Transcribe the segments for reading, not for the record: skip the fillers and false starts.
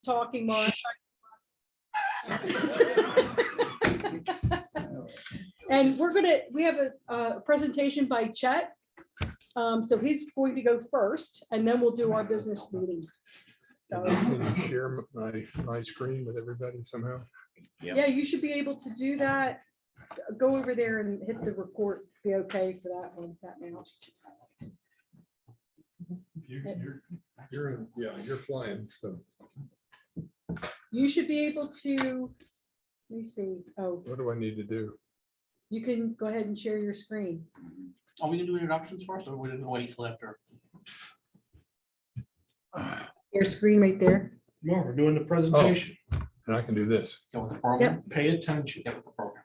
talking, Mark. And we have a presentation by Chet. So he's going to go first, and then we'll do our business meeting. So, Can you share my screen with everybody somehow? yeah, you should be able to do that. Go over there and hit the record. Be okay for that one, that mouse. You're flying. So You should be able to. Let me see. Oh, what do I need to do? you can go ahead and share your screen. Are we gonna do introductions first, or we're gonna wait till after? Your screen right there. No, we're doing the presentation. And I can do this. Get with the program? Pay attention. Get with the program.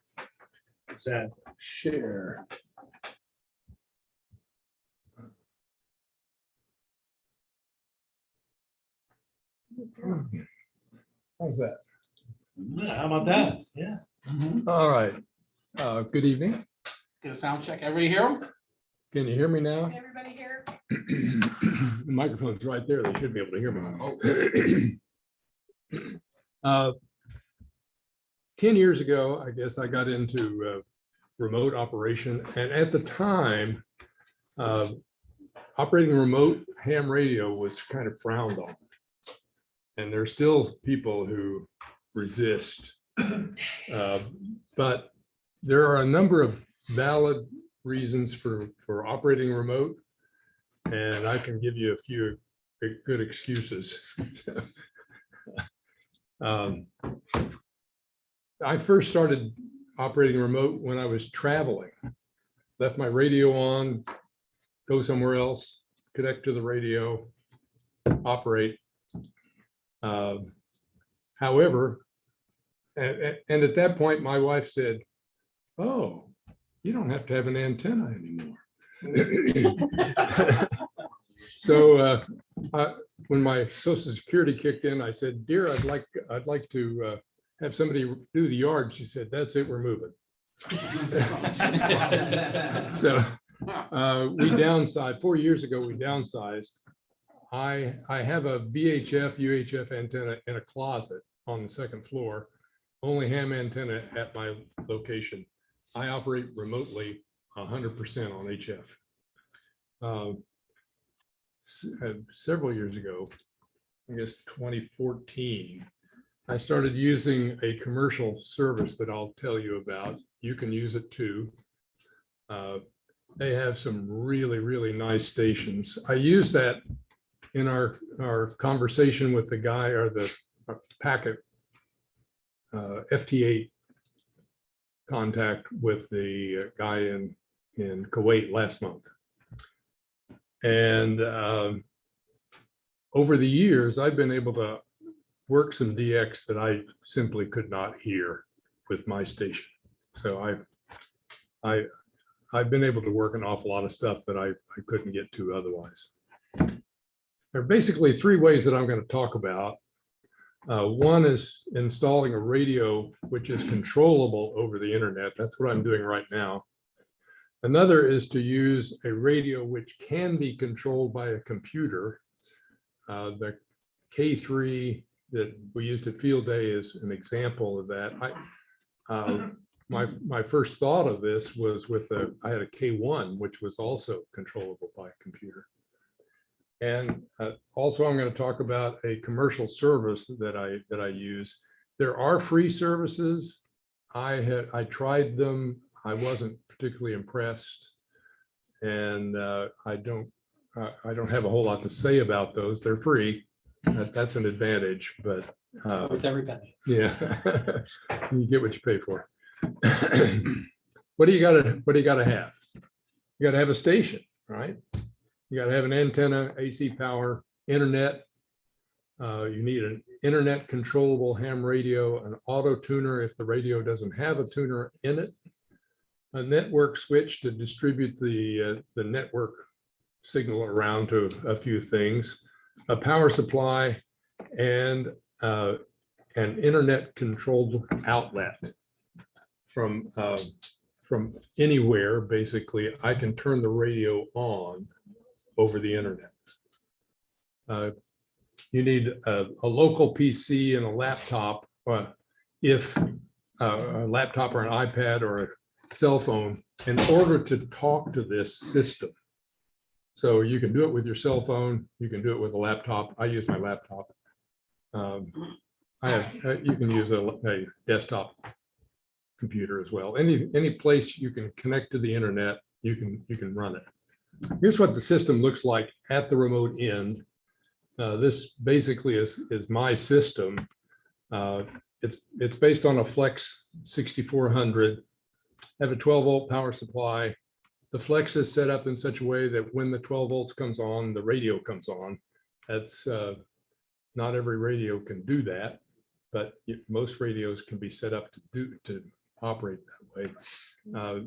Exactly. Share. How's that? Yeah, how about that? Yeah. All right. Good evening. Get a sound check. Everybody hear them? Can you hear me now? Everybody here? The microphone's right there. They should be able to hear me. 10 years ago, I guess I got into remote operation. And at the time, operating remote ham radio was kind of frowned on. And there's still people who resist. But there are a number of valid reasons for operating remote. And I can give you a few good excuses. I first started operating remote when I was traveling. Left my radio on, go somewhere else, connect to the radio, operate. However, and at that point, my wife said, "Oh, you don't have to have an antenna anymore." So when my Social Security kicked in, I said, "Dear, I'd like to have somebody do the yard." She said, "That's it, we're moving." So we downsized 4 years ago. We downsized. I have a VHF, UHF antenna in a closet on the second floor. Only ham antenna at my location. I operate remotely 100% on HF. Several years ago, I guess 2014, I started using a commercial service that I'll tell you about. You can use it too. They have some really, really nice stations. I use that in our conversation with the guy or the packet FT8 contact with the guy in Kuwait last month. And over the years, I've been able to work some DX that I simply could not hear with my station. So I've been able to work an awful lot of stuff that I couldn't get to otherwise. There are basically three ways that I'm going to talk about. One is installing a radio which is controllable over the internet. That's what I'm doing right now. Another is to use a radio which can be controlled by a computer. The K3 that we used at Field Day is an example of that. My first thought of this was with I had a K1, which was also controllable by a computer. And also I'm going to talk about a commercial service that I use. There are free services. I tried them. I wasn't particularly impressed, and I don't have a whole lot to say about those. They're free. That's an advantage, but With every penny. yeah, you get what you pay for. What do you gotta have? You gotta have a station, right? You gotta have an antenna, AC power, internet. You need an internet controllable ham radio, an auto tuner if the radio doesn't have a tuner in it, a network switch to distribute the network signal around to a few things, a power supply, and an internet controlled outlet from anywhere. Basically, I can turn the radio on over the internet. you need a local PC and a laptop. If a laptop or an iPad or a cell phone, in order to talk to this system. So you can do it with your cell phone, you can do it with a laptop. I use my laptop. You can use a desktop computer as well. Any place you can connect to the internet, you can run it. Here's what the system looks like at the remote end. This basically is my system. It's based on a Flex 6400. I have a 12-volt power supply. The Flex is set up in such a way that when the 12 volts comes on, the radio comes on. That's not every radio can do that, but most radios can be set up to operate that way.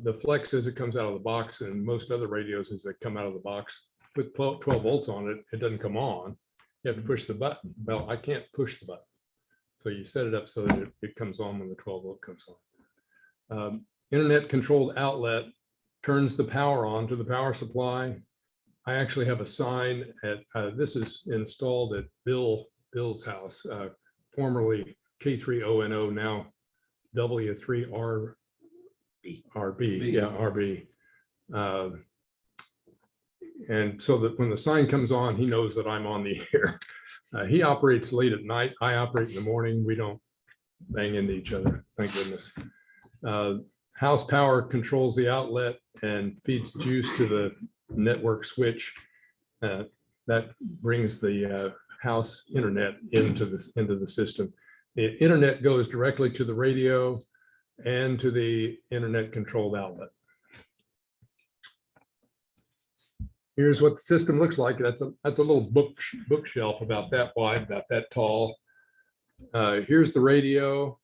The Flex, as it comes out of the box, and most other radios as they come out of the box with 12 volts on it, it doesn't come on. You have to push the button. Well, I can't push the button. So you set it up so that it comes on when the 12 volt comes on. Internet controlled outlet turns the power on to the power supply. I actually have a sign at, this is installed at Bill's house, formerly K3ONO, now W3RB, yeah, RB. And so that when the sign comes on, he knows that I'm on the air. He operates late at night. I operate in the morning. We don't bang into each other, thank goodness. House power controls the outlet and feeds juice to the network switch. That brings the house internet into the system. The internet goes directly to the radio and to the internet controlled outlet. Here's what the system looks like. That's a little bookshelf about that wide, about that tall. Here's the radio.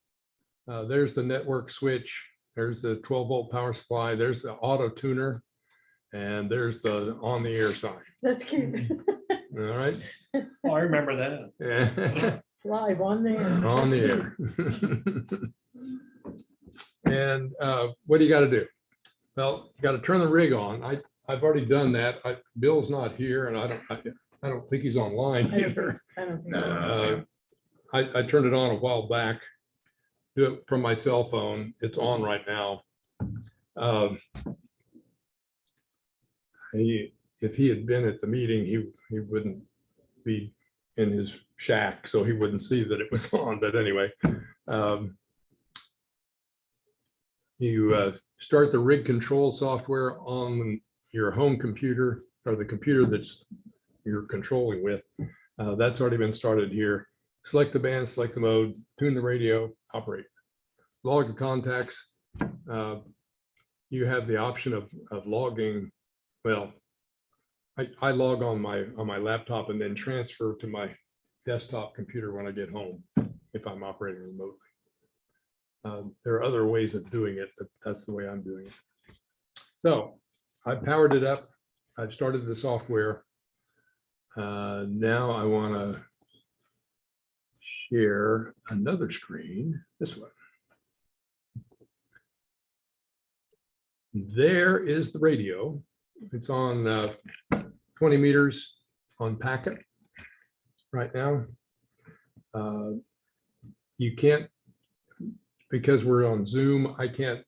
There's the network switch. There's the 12-volt power supply. There's the auto tuner, and there's the on the air sign. That's cute. All right. Oh, I remember that. Live on there. On the air. And what do you got to do? Well, you got to turn the rig on. I've already done that. Bill's not here, and I don't think he's online either. I don't think so. I turned it on a while back. Do it from my cell phone. It's on right now. If he had been at the meeting, he wouldn't be in his shack, so he wouldn't see that it was on. But anyway, you start the rig control software on your home computer or the computer that's you're controlling with. That's already been started here. Select the band, select the mode, tune the radio, operate. Log the contacts. You have the option of logging. Well, I log on my laptop and then transfer to my desktop computer when I get home if I'm operating remotely. There are other ways of doing it, but that's the way I'm doing it. So I powered it up. I've started the software. Now I want to share another screen, this one. There is the radio. It's on 20 meters on packet right now. You can't, because we're on Zoom, I can't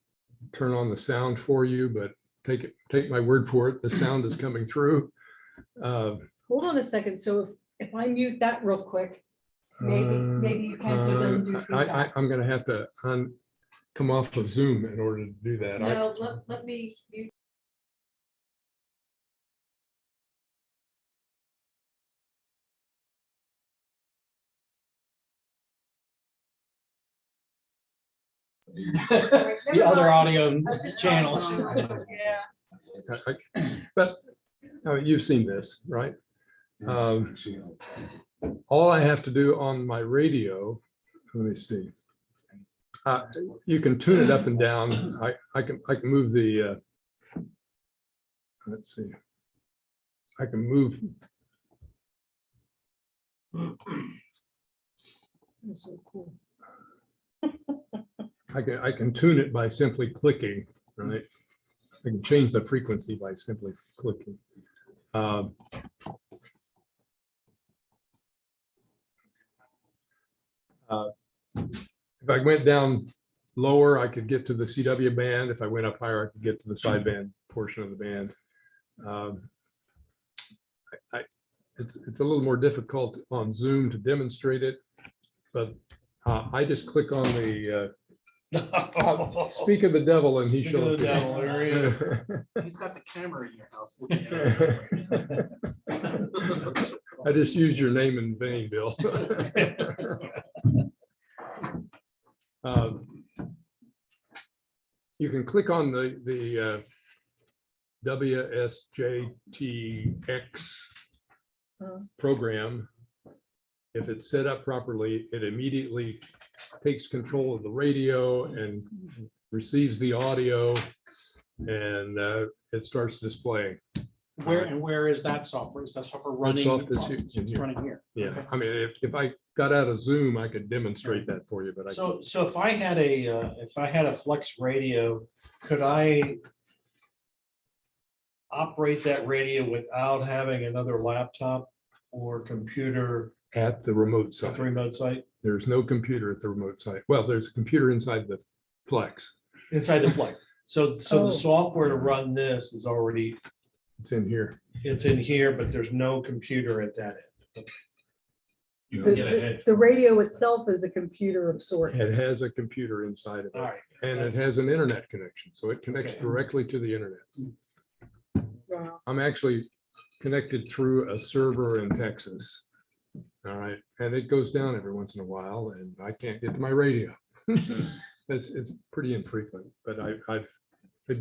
turn on the sound for you, but take my word for it, the sound is coming through. Hold on a second. So if I mute that real quick, maybe you can, so it doesn't do feedback. I'm gonna have to come off of Zoom in order to do that. No, let me mute. The other audio channels. Yeah. But you've seen this, right? All I have to do on my radio, let me see. You can tune it up and down. I can move the. Let's see. I can move. That's so cool. I can tune it by simply clicking, right? I can change the frequency by simply clicking. If I went down lower, I could get to the CW band. If I went up higher, I could get to the sideband portion of the band. It's a little more difficult on Zoom to demonstrate it, but I just click on the speak of the devil and he Speak of shows the devil, there he is. He's got the camera in your house. looking at it. I just used your name in vain, Bill. You can click on the WSJTX program. If it's set up properly, it immediately takes control of the radio and receives the audio, and it starts displaying. Where is that software? Is that software running? software is in It's here. running here. Yeah, Okay. I mean, if I got out of Zoom, I could demonstrate that for you, but I So if I had a Flex radio, could I operate that radio without having another laptop or computer at the remote at site. the remote site? There's no computer at the remote site. Well, there's a computer inside the Flex. Inside the Flex. So Oh. the software to run this is already, It's in here. it's in here, but there's no computer at that end. You The, can get ahead. the radio itself is a computer of sorts. It has a computer inside of All it, right. and it has an internet connection, so it connects Okay. directly to the internet. Wow. I'm actually connected through a server in Texas. All right, and it goes down every once in a while, and I can't get to my radio. It's pretty infrequent, but I've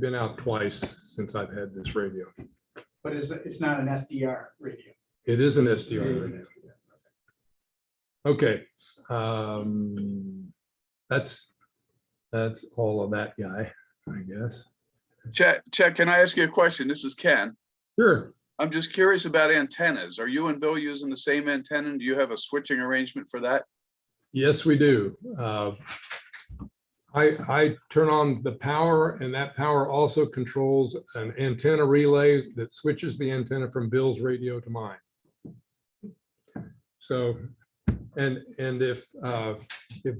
been out twice since I've had this radio. But it's not an SDR radio. It is an SDR radio. Okay, that's all of that guy, I guess. Chet, can I ask you a question? This is Ken. Sure. I'm just curious about antennas. Are you and Bill using the same antenna? And do you have a switching arrangement for that? Yes, we do. I turn on the power, and that power also controls an antenna relay that switches the antenna from Bill's radio to mine. So, and if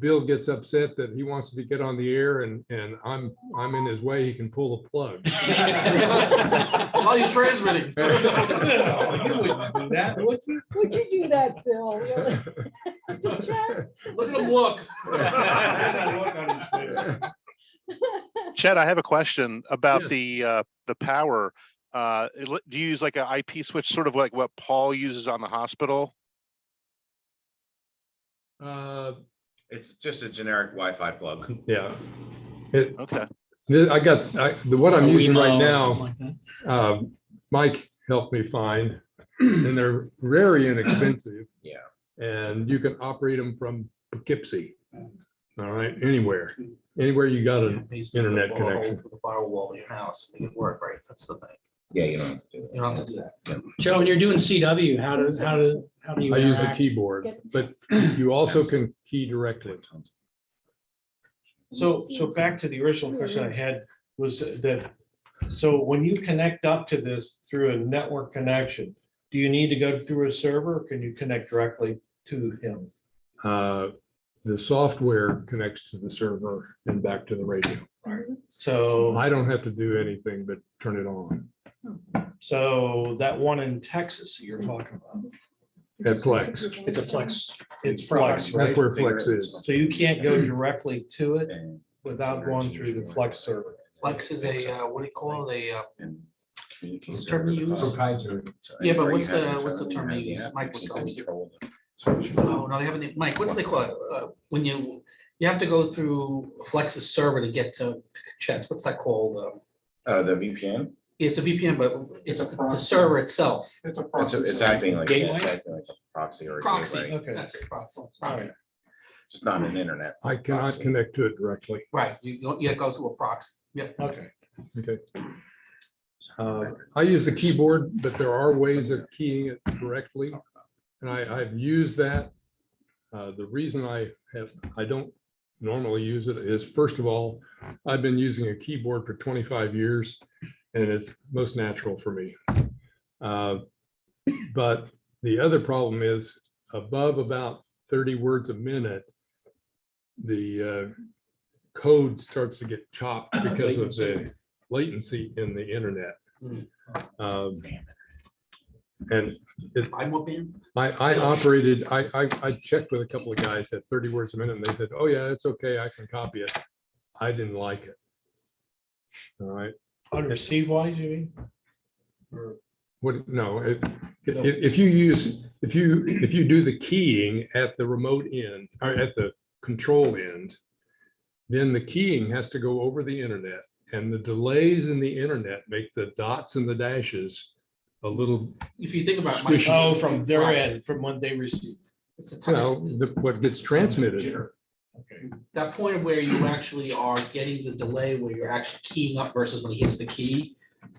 Bill gets upset that he wants to get on the air and I'm in his way, he can pull the plug. While you're transmitting. You wouldn't do that, would you? Would you do that, Bill? Really? Chet? Look at him look. Chet, I have a question about Yes. the power. Do you use like an IP switch, sort of like what Paul uses on the hospital? It's just a generic Wi-Fi plug. Yeah. Okay. What I'm using right Wemo, now, Mike helped me find, and they're very inexpensive. Yeah. And you can operate them from Poughkeepsie. All right, anywhere you got an internet connection. With a firewall in your house, make it work, right? That's the thing. Yeah, you don't have to do You don't have to do that. Joe, when you're doing CW, how do you? I use the interact? keyboard, but you also can key directly. So back to the original question I had was that, so when you connect up to this through a network connection, do you need to go through a server, or can you connect directly to him? The software connects to the server and back to the radio. So, I don't have to do anything but turn it on. so that one in Texas that you're talking about, At Flex. it's a Flex, it's Flex, That's right? where Flex is. So you can't go directly to it without going through the Flex server. Flex is a, what do you call it? What's the term you use? Proprietary. Yeah, but what's the term they use? Mike would tell me. Oh, no, they haven't, Mike, what's they call it? When you have to go through Flex's server to get to Chet's, what's that called? The VPN, It's a VPN, but it's the server itself. it's acting like Gateway? a proxy or a Proxy. gateway, Okay. That's it, proxy. All Proxy. right. just not an internet. I cannot proxy. connect to it directly. Right, you go through a proxy. Yep. Okay. Okay. I use the keyboard, but there are ways of keying it directly. And I've used that. The reason I don't normally use it is, first of all, I've been using a keyboard for 25 years and it's most natural for me. But the other problem is above about 30 words a minute, code starts to get chopped because of the latency in the internet. Um, And I'm what band? I checked with a couple of guys at 30 words a minute and they said, oh yeah, it's okay, I can copy it. I didn't like it. All right, On receive wise, you mean? Or what, no, if you do the keying at the remote end or at the control end, then the keying has to go over the internet, and the delays in the internet make the dots and the dashes a little, If you think about. it, Mike, Squishy. Oh, from their right, end, from when they receive. it's a you ton- know, it's- what gets transmitted. Okay. that point of where you actually are getting the delay where you're actually keying up versus when he hits the key,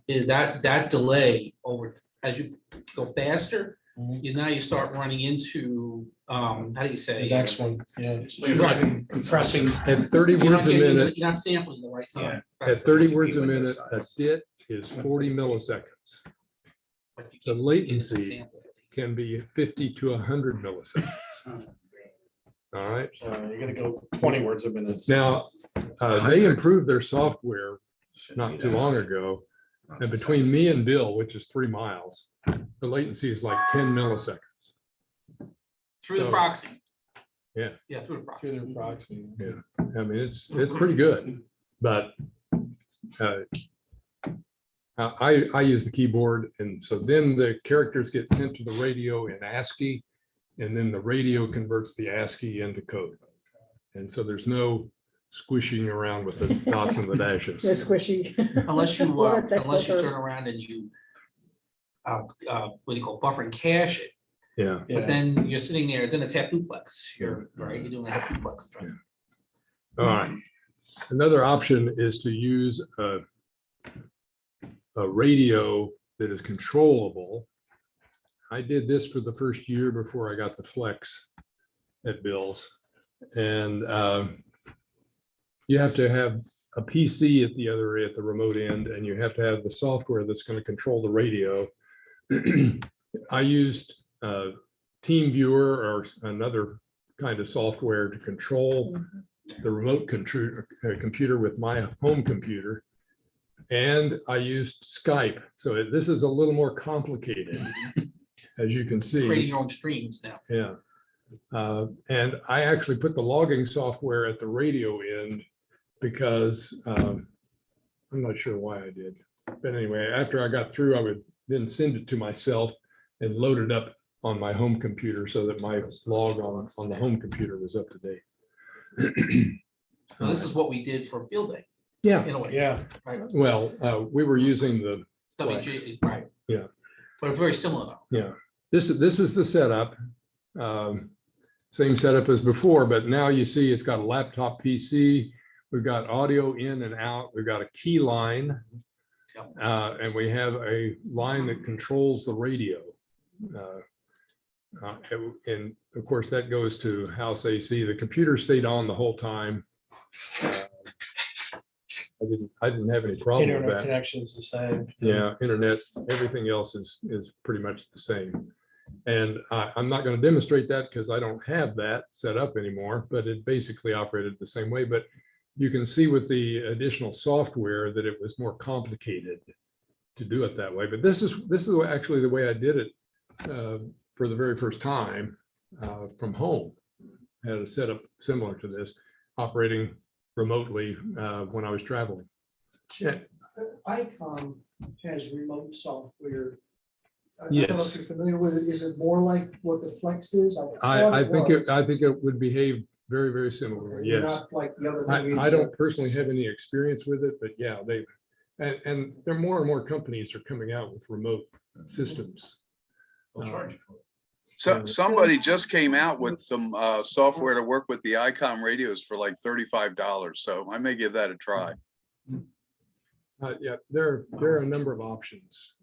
is that delay over, as you go faster, now you start running into, how do you say? The next one, yeah. Right. Compressing. At 30 You're not words a getting- minute, You're not sampling the right time. at 30 words a minute, a dit is 40 milliseconds. But you The can't get it to latency sample. can be 50 to 100 milliseconds. All right. You're gonna go 20 words a minute. Now, they improved their software not too long ago. And between me and Bill, which is 3 miles, the latency is like 10 milliseconds. Through the So- proxy. Yeah. Yeah, through the proxy. Through their proxy. I mean, it's pretty good, but I use the keyboard, and so then the characters get sent to the radio in ASCII, and then the radio converts the ASCII into code. And so there's no squishing around with the dots and the dashes. They're squishy. Unless you, Well, that's unless you closer. turn around and you, what do you call buffer and cache it, Yeah. but Yeah. then you're sitting there, then it's half duplex, you're, right, you're doing a half duplex. Right? All right. Another option is to use a radio that is controllable. I did this for the first year before I got the Flex at Bill's. And you have to have a PC at the other, at the remote end, and you have to have the software that's going to control the radio. I used TeamViewer or another kind of software to control the remote computer with my home computer. And I used Skype. So this is a little more complicated, as you can see. Creating your own streams now. Yeah. And I actually put the logging software at the radio end because I'm not sure why I did. But anyway, after I got through, I would then send it to myself and load it up on my home computer so that my log on the home computer was up to date. So this is what we did for field day, Yeah. in a way. Yeah. Right, Well, we were using the, WG, right. Yeah. But it's very similar though. yeah, this is the setup. Same setup as before, but now you see it's got a laptop PC. We've got audio in and out. We've got a key line. Yep. And we have a line that controls the radio. And of course, that goes to house AC. The computer stayed on the whole time. I didn't have any problem with Internet that. connection's the same. Yeah, internet, everything else is pretty much the same. And I'm not going to demonstrate that because I don't have that set up anymore, but it basically operated the same way. But you can see with the additional software that it was more complicated to do it that way. But this is actually the way I did it for the very first time from home. I had a setup similar to this, operating remotely when I was traveling. Yeah. ICOM has remote software. I don't know Yes. if you're familiar with it. Is it more like what the Flex is? I think it would behave very, very similarly. Yes. Not like the other thing. I don't personally have any experience with it, but yeah, and there are more and more companies are coming out with remote systems. So somebody just came out with some software to work with the ICOM radios for like $35. So I may give that a try. Yeah, there are a number of options.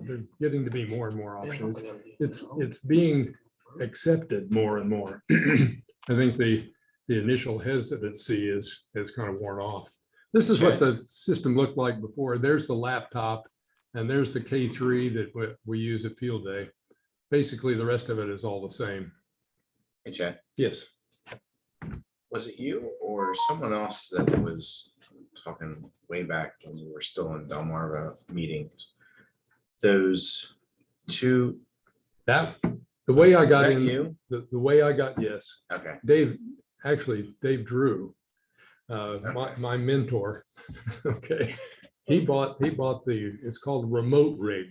They're getting to be more and more options. It's being accepted more and more. I think the initial hesitancy has kind of worn off. This is what the system looked like before. There's the laptop and there's the K3 that we use at field day. Basically, the rest of it is all the same. Hey, Chad, Yes. Was it you or someone else that was talking way back when we were still in Delmarva meetings? Those two, That, the way I is got that in, you? the way I got, yes, Okay. Dave, actually, Dave Drew, my mentor, okay, he bought it's called remote rig.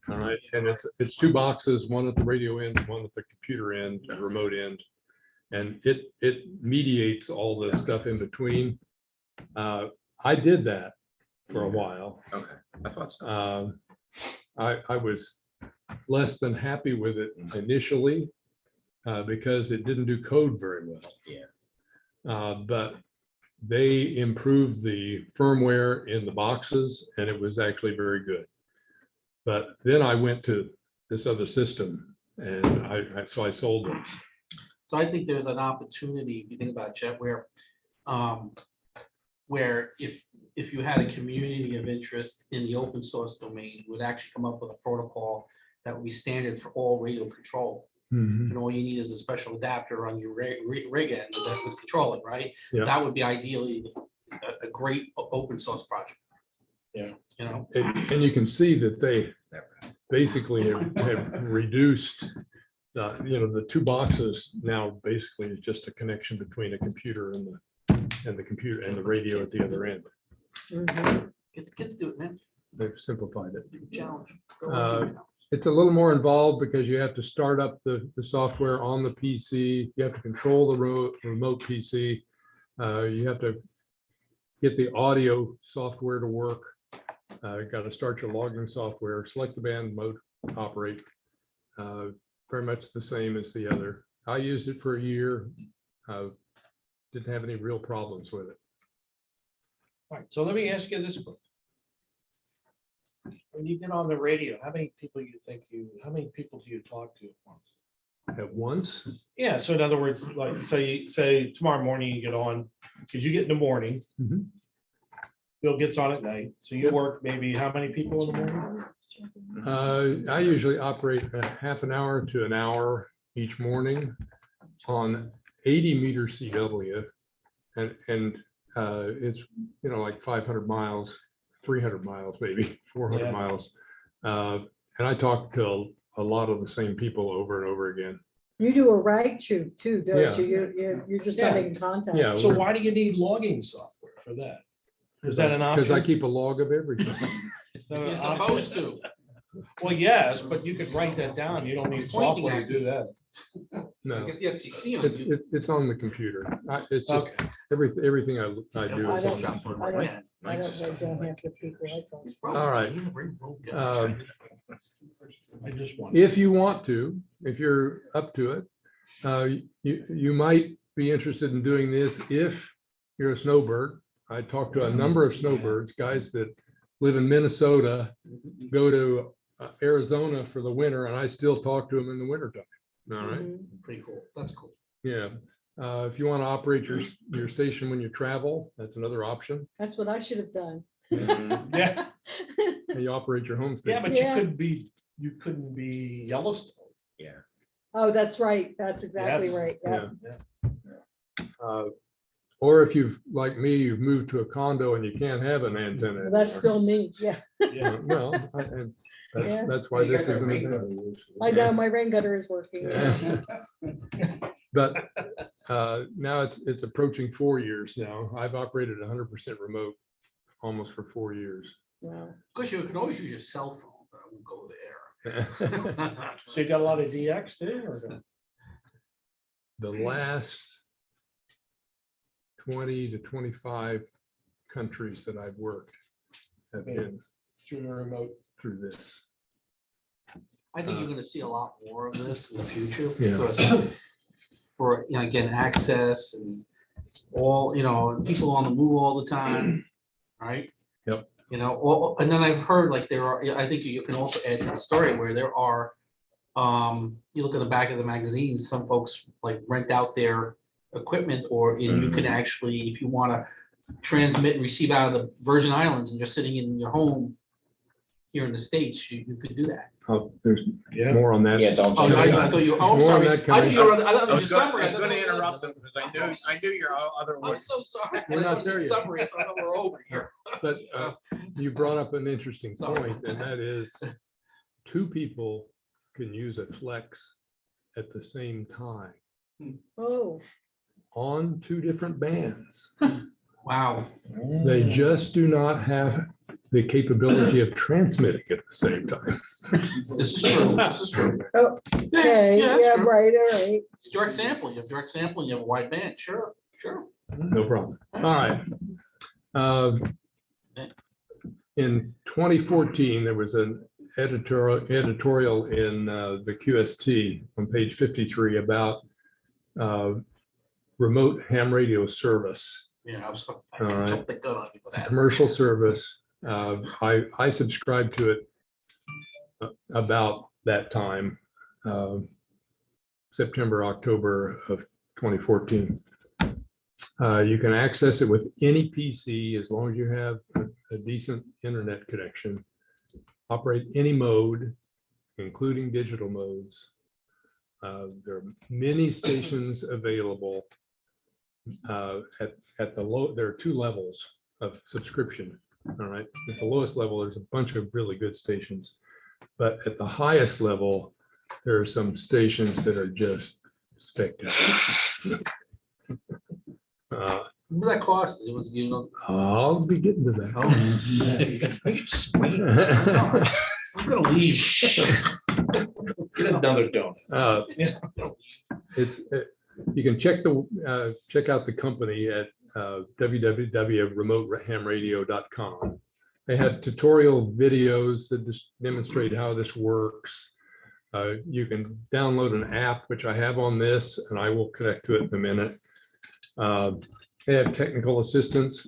All right, and it's two boxes, one at the radio end, one at the computer end, remote end. And it mediates all the stuff in between. I did that for a while. Okay, I thought so. I was less than happy with it initially because it didn't do code very well. Yeah. But they improved the firmware in the boxes and it was actually very good. But then I went to this other system and so I sold those. So I think there's an opportunity, if you think about it, Chet, where if you had a community of interest in the open source domain, would actually come up with a protocol that would be standard for all radio control. And all you need is a special adapter on your rig end that would control it, right? Yeah. That would be ideally a great open source project. Yeah. You know, And you can see that they Never. basically have reduced the two boxes now basically is just a connection between a computer and the computer and the radio at the other end. Mhm. get the kids to do it, man. They've simplified it. Challenge. It's a little more involved because you have to start up the software on the PC. You have to control the remote PC. You have to get the audio software to work. You got to start your logging software, select the band mode, operate. Very much the same as the other. I used it for a year. Didn't have any real problems with it. All right, so let me ask you this. When you get on the radio, how many people do you talk to at once? At once, Yeah, so in other words, like, say tomorrow morning you get on, because you get in the morning. Mhm. Bill gets on at night, so you work maybe how many people in the morning? I usually operate a half an hour to an hour each morning on 80 meter CW. And it's, like 500 miles, 300 miles, maybe 400 Yeah. miles. And I talk to a lot of the same people over and over again. You do a rag shoot too, don't Yeah. you? You're just not Yeah. making contact. Yeah. So why do you need logging software for that? Is that an Because I option? keep a log of everything. You're supposed to. Well, yes, but you could write that down. You don't need Pointing software to at do that. No, Get the FCC on you. it's on the computer. It's just Okay. everything I do I is don't- on the I computer. I don't Mike just write doesn't down like half the people I talk to. All right. He's a very rogue guy. I just want. If you want to, if you're up to it, you might be interested in doing this if you're a snowbird. I talked to a number of snowbirds, guys that live in Minnesota, go to Arizona for the winter, and I still talk to them in the wintertime. All right, Mhm. Pretty cool. That's cool. yeah. If you want to operate your station when you travel, that's another option. That's what I should have done. Mhm. Yeah, And you operate your home yeah, station. but Yeah. you couldn't be Yellowstone. Yeah. Oh, that's right. That's exactly Yes. right. Yeah. Or if you've, like me, you've moved to a condo and you can't have an antenna. Well, that's anymore. still me. Yeah. Yeah. Well, Yeah. that's why this isn't. I know my rain gutter is working. Yeah. But now it's approaching 4 years now. I've operated 100% remote almost for 4 years. Wow. Of course, you can always use your cell phone, but I won't go there. So you got a lot of DX too, or no? The last 20 to 25 countries that I've worked have been Through the remote? through this. I think you're gonna see a lot more of this in the future Yeah. because for, again, access and all, people on the move all the time, right? Yep. And then I've heard like I think you can also add to the story where there are, you look at the back of the magazines, some folks like rent out their equipment and you can actually, if you wanna transmit and receive out of the Virgin Islands and you're sitting in your home here in the States, you could do that. There's Yeah. more on that. Yeah, don't Oh, jump I in. thought you, oh, I'm More on sorry. that I thought coming. you were, I thought it I was was your going, summary. I was thought going to that was- interrupt them because I knew your other I'm one. so sorry. We're not I thought it was there a yet. Summary, so I thought we're over here. But you brought up an interesting Sorry. point, and that is two people can use a flex at the same time Oh, on two different bands. Wow. They just do not have the capability of transmitting at the same time. This is true. This is true. oh, Yeah, okay, yeah, that's yeah, true. right, all right. It's direct sampling. You have direct sampling, you have a wide band. Sure, sure. No problem. All right. In 2014, there was an editorial in the QST on page 53 about remote ham radio service. Yeah, I was, I All right. jumped the gun on you for It's a that. commercial service. I subscribed to it about that time, September, October of 2014. You can access it with any PC as long as you have a decent internet connection. Operate any mode, including digital modes. There are many stations available. At the low, there are two levels of subscription. All right, at the lowest level, there's a bunch of really good stations, but at the highest level, there are some stations that are just spectacular. What does that cost? It was, you know. I'll be getting to Oh. that. I'm gonna leave. Get another donut. You can check out the company at www.remotehamradio.com. They have tutorial videos that just demonstrate how this works. You can download an app, which I have on this, and I will connect to it in a minute. They have technical assistance,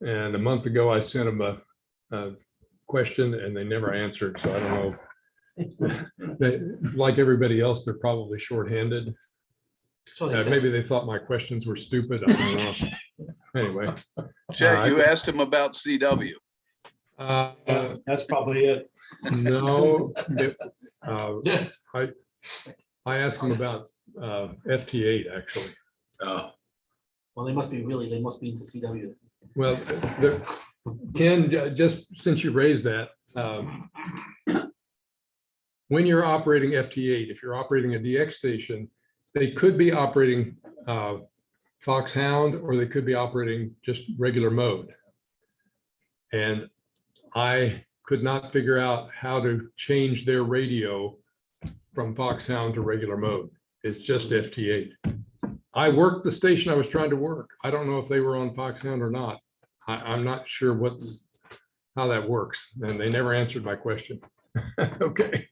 and a month ago I sent them a question and they never answered, so I don't know. They, like everybody else, they're probably shorthanded. So they said. Maybe they thought my questions were stupid. I don't know. Anyway. Chet, you asked him about CW. That's probably it. No, Yeah. I asked him about FT8 actually. Oh, Well, they must be into CW. Well, Ken, just since you raised that, when you're operating FT8, if you're operating a DX station, they could be operating Foxhound, or they could be operating just regular mode. And I could not figure out how to change their radio from Foxhound to regular mode. It's just FT8. I worked the station I was trying to work. I don't know if they were on Foxhound or not. I'm not sure how that works, and they never answered my question. Okay.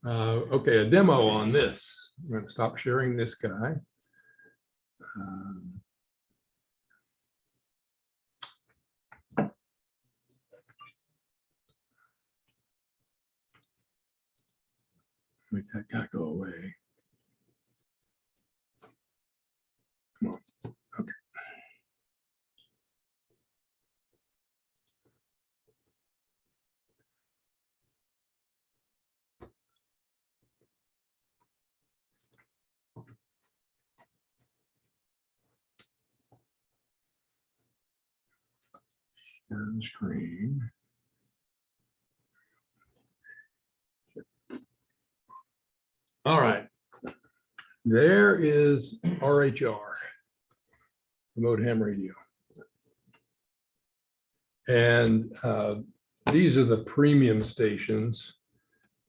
Okay, a demo on this. I'm going to stop sharing this guy. Make that guy go away. Come on. Okay. Share the screen. All right. There is RHR, remote ham radio. And these are the premium stations.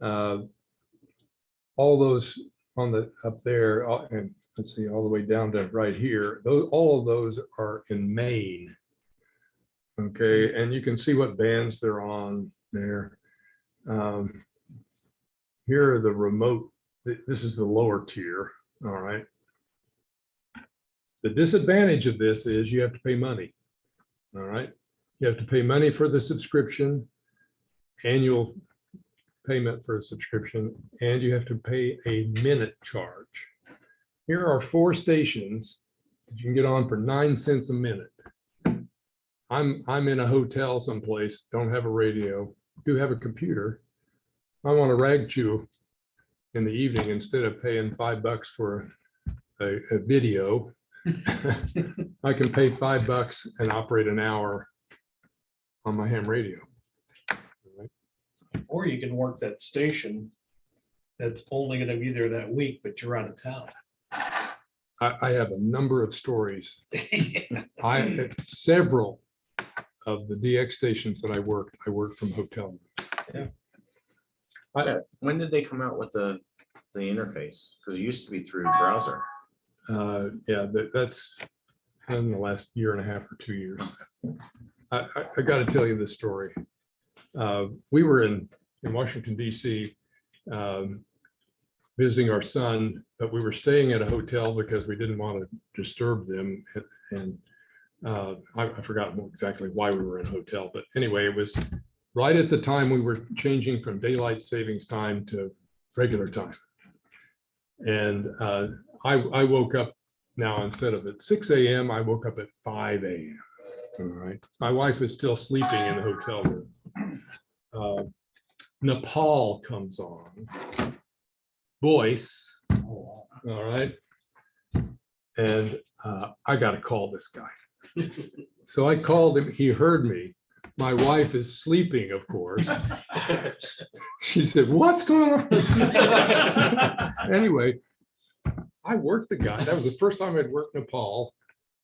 All those on the up there, and let's see, all the way down to right here, all of those are in Maine. Okay, and you can see what bands they're on there. Here are the remote. This is the lower tier. All right. The disadvantage of this is you have to pay money. All right. You have to pay money for the subscription, annual payment for a subscription, and you have to pay a minute charge. Here are 4 stations that you can get on for 9 cents a minute. I'm in a hotel someplace, don't have a radio, do have a computer, I want to rag chew in the evening instead of paying $5 for a video. I can pay $5 and operate an hour on my ham radio. Or you can work that station that's only gonna be there that week, but you're out of town. I have a number of stories. Several of the DX stations that I worked from hotel. When did they come out with the interface? Because it used to be through browser. Yeah, that's in the last year and a half or 2 years. I got to tell you this story. We were in Washington DC visiting our son, but we were staying at a hotel because we didn't want to disturb them. And I forgot exactly why we were in a hotel, but anyway, it was right at the time we were changing from daylight savings time to regular time. And I woke up now, instead of at 6 a.m., I woke up at 5 a.m. All right. My wife is still sleeping in the hotel room. Nepal comes on. Voice. All right. And I got to call this guy. So I called him. He heard me. My wife is sleeping, of course. She said, "What's going on?" Anyway, I worked the guy. That was the first time I'd worked Nepal.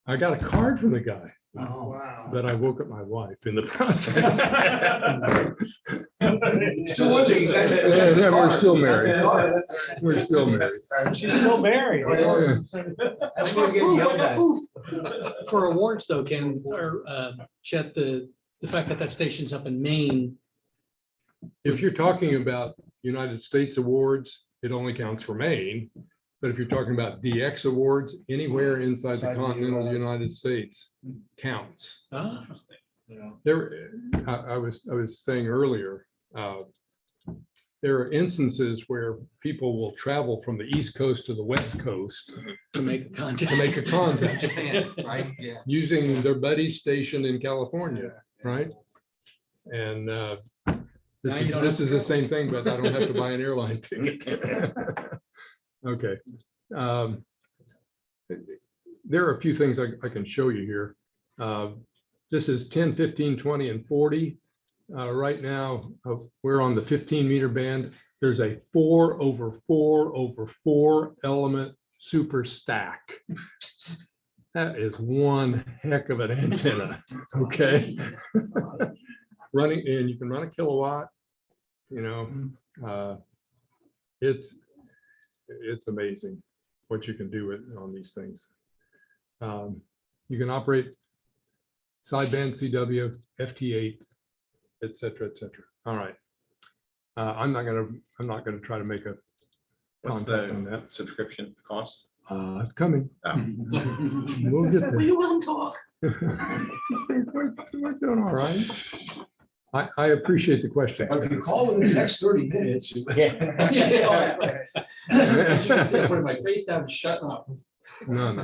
I got a card from the guy. Oh, wow. But I woke up my wife in the process. Still with you, you guys- Yeah, we're still married. We're still married. She's still married. Oh, yeah. That's what we get yelled at. For awards though, Ken, or Chet, the fact that that station's up in Maine, If you're talking about United States awards, it only counts for Maine. But if you're talking about DX awards, anywhere inside the Inside the continental US. United States counts. ah, There, I was saying earlier, there are instances where people will travel from the East Coast to the West Coast to make a contact. to make a contact Japan, right? Yeah. using their buddy's station in California, right? And Now you don't this have is the same thing, but I don't have to buy an airline ticket. Okay. There are a few things I can show you here. This is 10, 15, 20, and 40. Right now, we're on the 15-meter band. There's a 4/4/4 element super stack. That is one heck of an antenna, okay? Running, and you can run a kilowatt, you know. It's amazing what you can do on these things. You can operate sideband CW, FT8, et cetera, et cetera. All right. I'm not gonna try to make a What's contact on the that. subscription cost? It's coming. Oh. We'll get Will there. you let him talk? We're doing all right. I appreciate the question. If you call in the next 30 minutes. Yeah. Putting my face down and shutting up. No.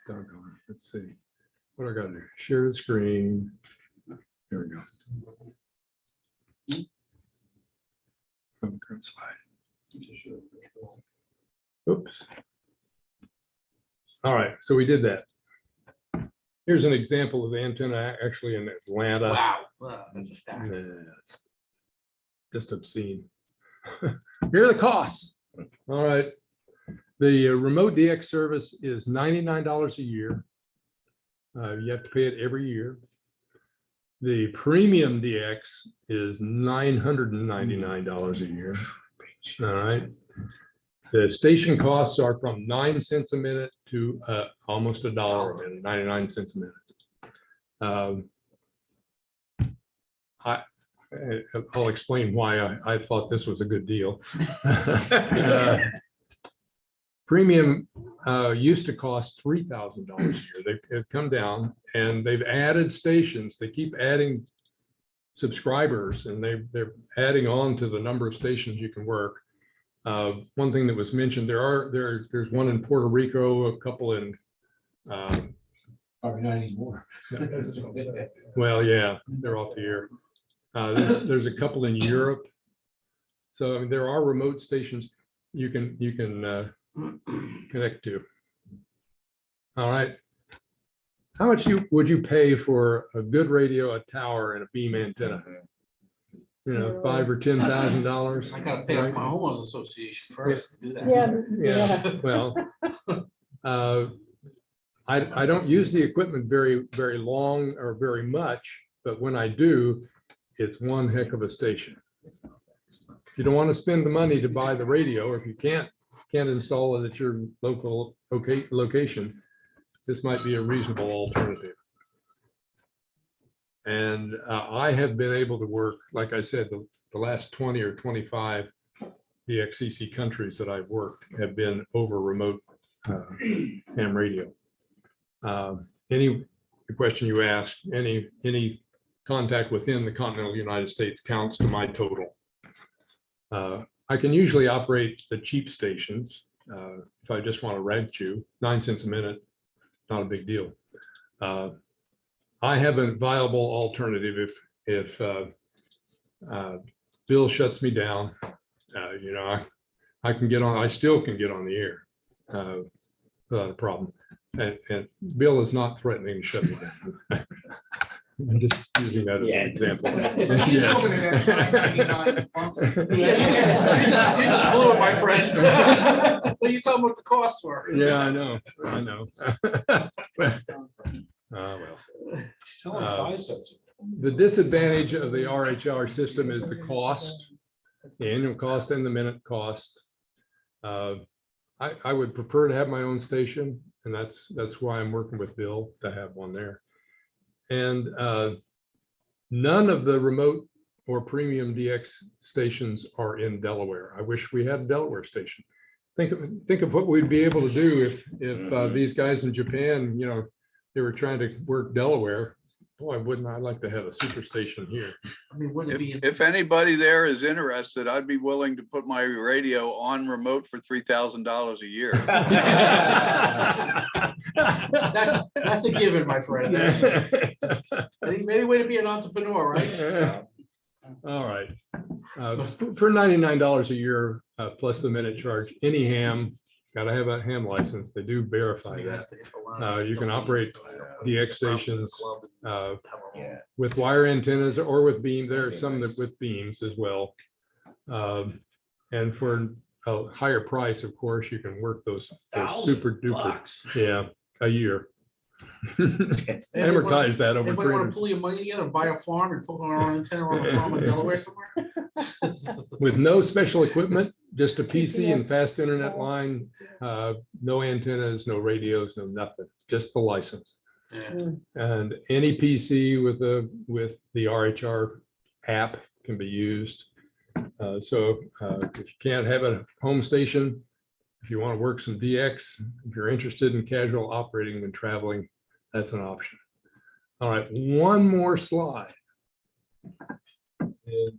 Doggone it. Let's see. What do I gotta do? Share the screen. There we go. On the current slide. Oops. All right, so we did that. Here's an example of the antenna actually in Atlanta. Wow, that's a stack. Yeah, it's just obscene. Here are the costs. All right. The remote DX service is $99 a year. You have to pay it every year. The premium DX is $999 a year. All right. The station costs are from 9 cents a minute to almost $1 a minute, 99 cents a minute. I'll explain why I thought this was a good deal. Premium used to cost $3,000 a year. They've come down and they've added stations. They keep adding subscribers and they're adding on to the number of stations you can work. One thing that was mentioned, there's one in Puerto Rico, a couple in Probably not anymore. well, yeah, they're off the air. There's a couple in Europe. So I mean, there are remote stations you can connect to. All right. How much would you pay for a good radio, a tower, and a beam antenna? You know, $5,000 or $10,000. I gotta pay off my homeowners association first to do that. Yeah. Well, I don't use the equipment very long or very much, but when I do, it's one heck of a station. If you don't want to spend the money to buy the radio, or if you can't install it at your local location, this might be a reasonable alternative. And I have been able to work, like I said, the last 20 or 25 DXCC countries that I've worked have been over remote ham radio. Any question you ask, any contact within the continental United States counts to my total. I can usually operate the cheap stations if I just want to rent you 9 cents a minute, not a big deal. I have a viable alternative if Bill shuts me down. You know, I can get on. I still can get on the air without a problem. And Bill is not threatening to shut me down. I'm just using that as an example. Yes. You just blew it, my friend. What are you talking about the costs were? Yeah, I know. Well. Tell them 5 cents. The disadvantage of the RHR system is the cost, the annual cost and the minute cost. I would prefer to have my own station, and that's why I'm working with Bill to have one there. And none of the remote or premium DX stations are in Delaware. I wish we had a Delaware station. Think of what we'd be able to do if these guys in Japan, you know, they were trying to work Delaware. Boy, wouldn't I like to have a super station here? I mean, would it be? If anybody there is interested, I'd be willing to put my radio on remote for $3,000 a year. That's a given, my friend. Any way to be an entrepreneur, right? All right. For $99 a year plus the minute charge, any ham, gotta have a ham license. They do verify that. You can operate DX stations with wire antennas or with beam. There are some that with beams as well. And for a higher price, of course, you can work those super duper. Yeah, a year. Amortize that over Anybody 3 want to years. pull your money together and buy a farm and put our own antenna on a farm in Delaware somewhere? With no special equipment, just a PC and fast internet line, no antennas, no radios, no nothing, just the license. Yeah. And any PC with the RHR app can be used. So if you can't have a home station, if you want to work some DX, if you're interested in casual operating when traveling, that's an option. All right, one more slide. And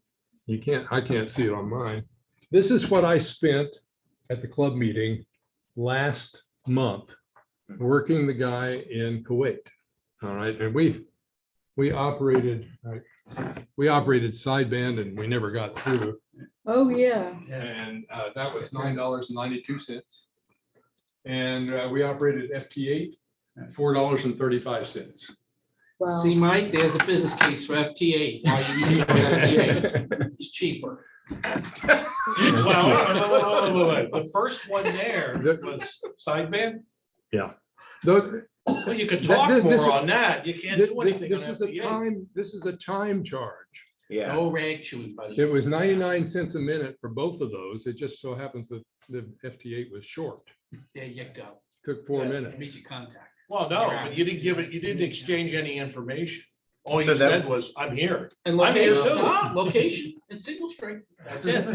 I can't see it on mine. This is what I spent at the club meeting last month working the guy in Kuwait. All right, and we operated sideband and we never got through. Oh, yeah. And that was $9.92. And we operated FT8 at $4.35. Wow. See, Mike, there's the business case for FT8. Why you need to go FT8. It's cheaper. Well, the first one there was sideband. Yeah. Well, you could talk more on that. You can't do anything on FT8. This is a time charge. Yeah. No rag chewing, buddy. It was 99 cents a minute for both of those. It just so happens that the FT8 was short. There you go. Took 4 Yeah. minutes. Make your contact. Well, no, but you didn't exchange any information. All So you that- said was, I'm here. And I'm here location, too. location and signal strength. That's it.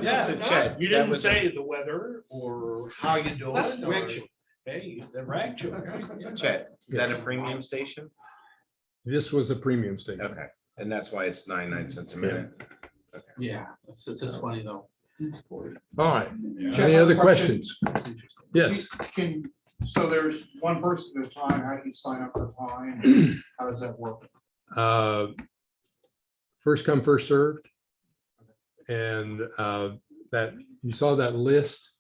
Yeah. So Chet, You that didn't was- say the weather or how you doing. That's or- rag chewing. Hey, the rag chewing. Right? Chet, is that a premium station? This was a premium station. Okay, and that's why it's 99 cents a minute. Yeah, it's just funny though. All right. Check Any out other the question. questions? That's interesting. Yes. So there's one person at a time. How do you sign up for time? How does that work? First come, first served. And that you saw that list,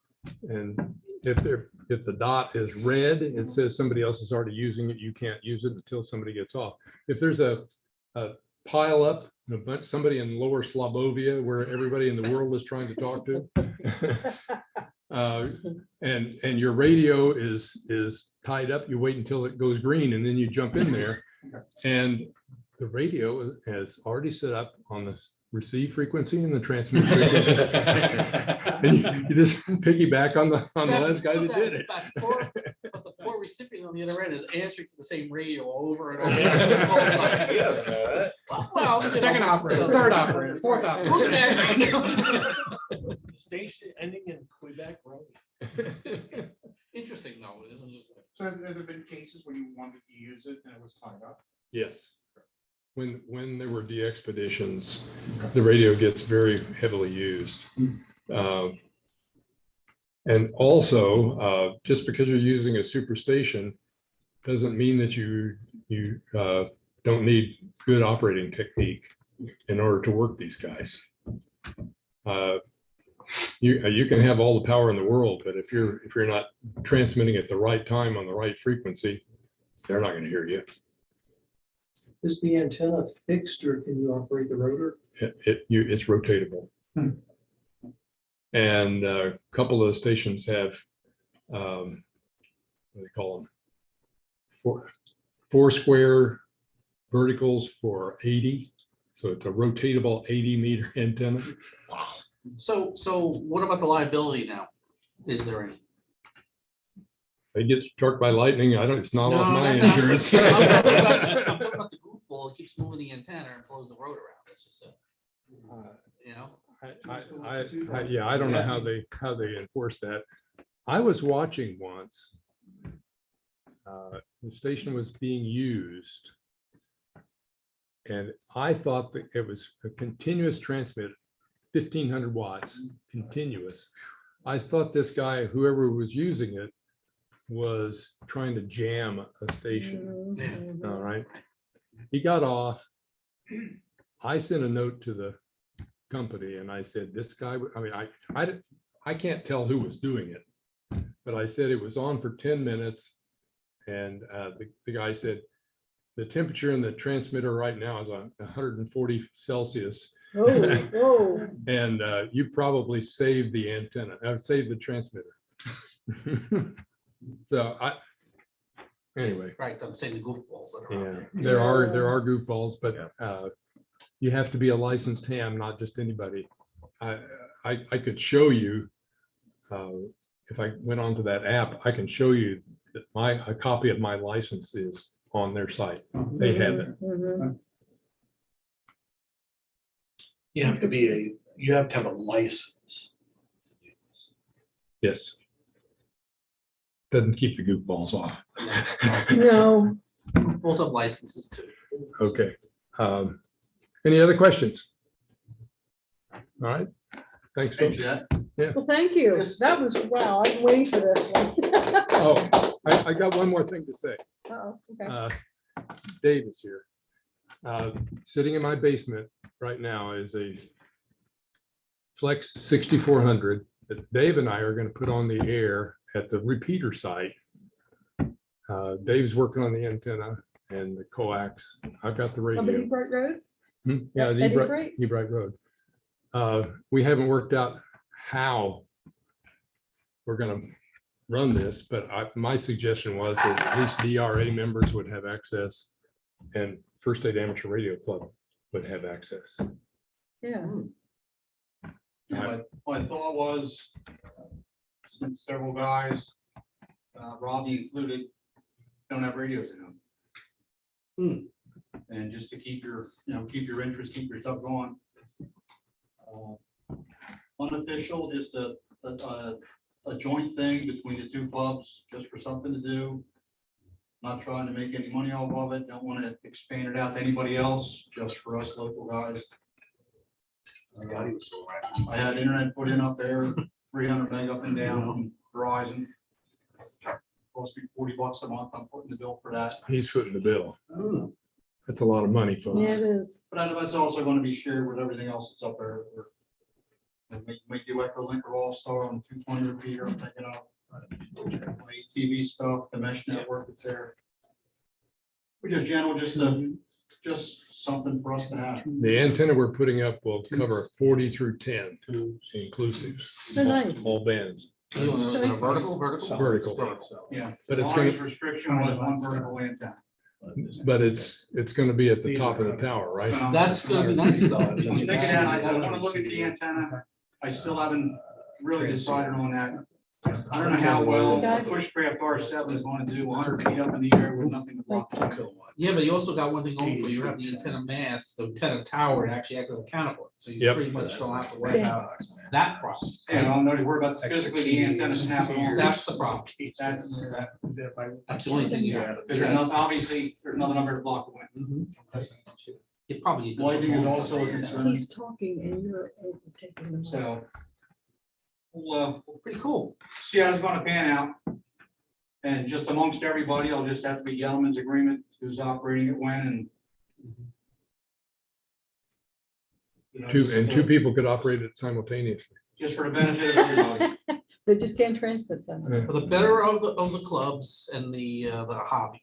and if the dot is red, it says somebody else is already using it. You can't use it until somebody gets off. If there's a pile up, somebody in Lower Slobovia where everybody in the world is trying to talk to, and your radio is tied up, you wait until it goes green and then you jump in there, and the radio has already set up on the receive frequency and the transmit frequency. And you just piggyback on the last guy that did it. But the poor recipient on the other end is answering to the same radio over and over. Yes, know Well, Second operator, third operator, fourth operator. Who's next? Station ending in Quebec Road. Interesting though, this is just. So have there been cases where you wanted to use it and it was tied up? Yes. When there were de-expeditions, the radio gets very heavily used. And also, just because you're using a superstation doesn't mean that you don't need good operating technique in order to work these guys. You can have all the power in the world, but if you're not transmitting at the right time on the right frequency, they're not going to hear you. Is the antenna fixed or can you operate the rotor? It's rotatable. And a couple of the stations have, what do they call them? Four square verticals for 80. So it's a rotatable 80-meter antenna. Wow. So what about the liability now? Is there any? They get struck by lightning. It's not off my No. insurance. I'm talking about the goofball that keeps moving the antenna and blows the rotor out. That's just you know. I don't know how they enforce that. I was watching once. The station was being used, and I thought that it was a continuous transmit, 1500 watts, continuous. I thought this guy, whoever was using it, was trying to jam a station. Yeah. All right. He got off. I sent a note to the company and I said, this guy, I can't tell who was doing it, but I said it was on for 10 minutes. And the guy said, the temperature in the transmitter right now is on 140 Celsius. Oh. And you probably saved the antenna, saved the transmitter. So anyway. Right, I'm saying the goofballs that are out Yeah, there. there are goofballs, but you have to be a licensed ham, not just anybody. I could show you, if I went onto that app, I can show you that a copy of my license is on their site. They have it. You have to have a license. Yes. Doesn't keep the goofballs off. No. Goofballs have licenses too. Okay. Any other questions? All right. Thanks, folks. Well, thank you. That was, wow, I've been waiting for this one. Oh, I got one more thing to say. Oh, okay. Dave is here. Sitting in my basement right now is a Flex 6400 that Dave and I are going to put on the air at the repeater site. Dave's working on the antenna and the coax. I've got the On the radio. Bright Road? Yeah, Eddie Bright? Bright Road. We haven't worked out how we're going to run this, but my suggestion was that at least DRA members would have access and First Aid Amateur Radio Club would have access. Yeah. My thought was, since several guys, Robbie included, don't have radios in them. And just to keep your interest, keep your stuff going. Unofficial, just a joint thing between the two clubs, just for something to do. Not trying to make any money off of it, don't want to expand it out to anybody else, just for us local guys. Scotty was so right. I had internet put in up there, 300 meg up and down on Verizon. Cost me $40 a month, I'm putting the bill for that. He's footing the bill. That's a lot of money, Yeah, folks. it is. But that's also going to be shared with everything else that's up there. Make the electro link or all-star on the 220 repeater, I'm thinking of. TV stuff, the mesh network that's there. We just general, just something for us to have. The antenna we're putting up will cover 40 through 10 inclusive. Oh, nice. All bands, You want those in a vertical? vertical, Yeah. But it's The gonna- longest restriction was one vertical antenna. but it's gonna be at the top of the tower, right? That's gonna be nice though. I'm thinking that, I want to look at the antenna. I still haven't really decided on that. I don't know how well Bushcraft R7 is going to do 100 feet up in the air with nothing to block. it. Yeah, but you also got one thing going, for you You have the antenna mast, the antenna tower, it actually acts as a counterport, so you Yep. pretty much don't have to worry Same. about that problem. Yeah, I'm not worried about physically the antenna snapping on. That's the problem. That's, That's the only thing you have. there's not, obviously, there's nothing up there to block the wind. You probably. need to- Lighting is also a concern. He's talking and you're overtaking him. So we'll Pretty cool. see how it's gonna pan out. And just amongst everybody, I'll just have to be gentleman's agreement who's operating it when and. you know, Two people could operate it simultaneously. Just for the benefit of everybody. They just can't transmit them. Yeah. For the better of the clubs and the hobby.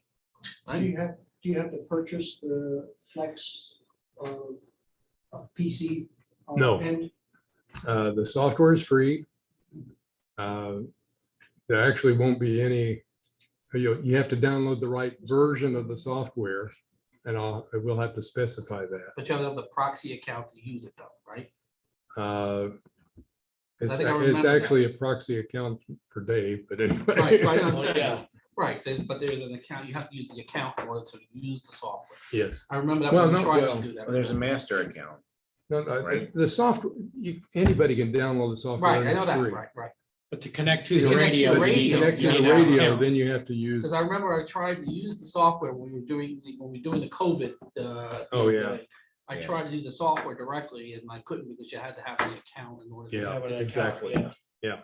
Do Right? you have to purchase the Flex PC? No. And The software is free. There actually won't be any, you have to download the right version of the software, and I will have to specify that. But you have to have the proxy account to use it though, right? It's I think I remember it's that. actually a proxy account for Dave, but anyway. Right, right, I'm Oh, saying. yeah. Right, but there's an account, you have to use the account in order to use the software. Yes. I remember that Well, when we no, tried well, to do that. Well, there's a master account. No, Right. the software, anybody can download the software. Right, and I know it's that, free. right. But to connect to To the connect to radio. the But radio, you connect you to the need to have an radio, account. then you have to use, Because I remember I tried to use the software when we were doing, the COVID. Oh, yeah. I Yeah. tried to do the software directly and I couldn't because you had to have the account in order. to Yeah, Have an account, exactly. Yeah.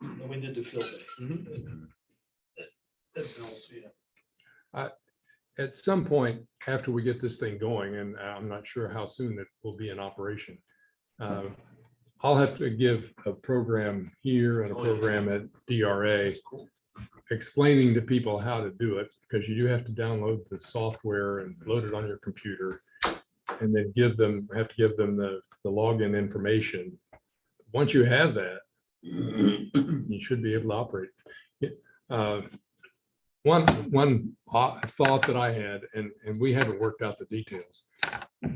And we did the filter. Mhm. at some point after we get this thing going, and I'm not sure how soon it will be in operation, I'll have to give a program here and a Oh, yeah. program at DRA That's cool. explaining to people how to do it, because you do have to download the software and load it on your computer, and then have to give them the login information. Once you have that, you should be able to operate. One thought that I had, and we haven't worked out the details,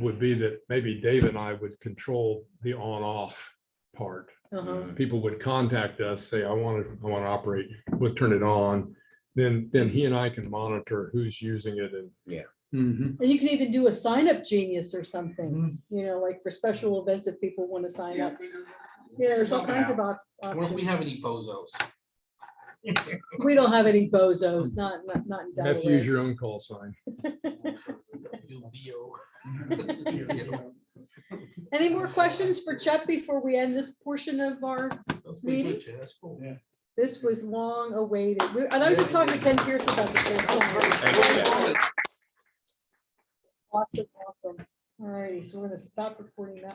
would be that maybe Dave and I would control the on-off part. Uh-huh. People would contact us, say, I want to operate, we'll turn it on. Then he and I can monitor who's using it, and Mhm. And you can even do a sign up genius or something, like for special events if people want to sign up. Yeah, there's all kinds of What if we options. have any bozos? We don't have any bozos, not in you have to use Delaware. your own call sign. Any more questions for Chet before we end this portion of our, That's pretty good, Jay. That's cool. Yeah. this was long awaited. And I was just talking to Ken Pierce about this. Thanks, Jeff. Awesome, awesome. All righty, so we're gonna stop recording that.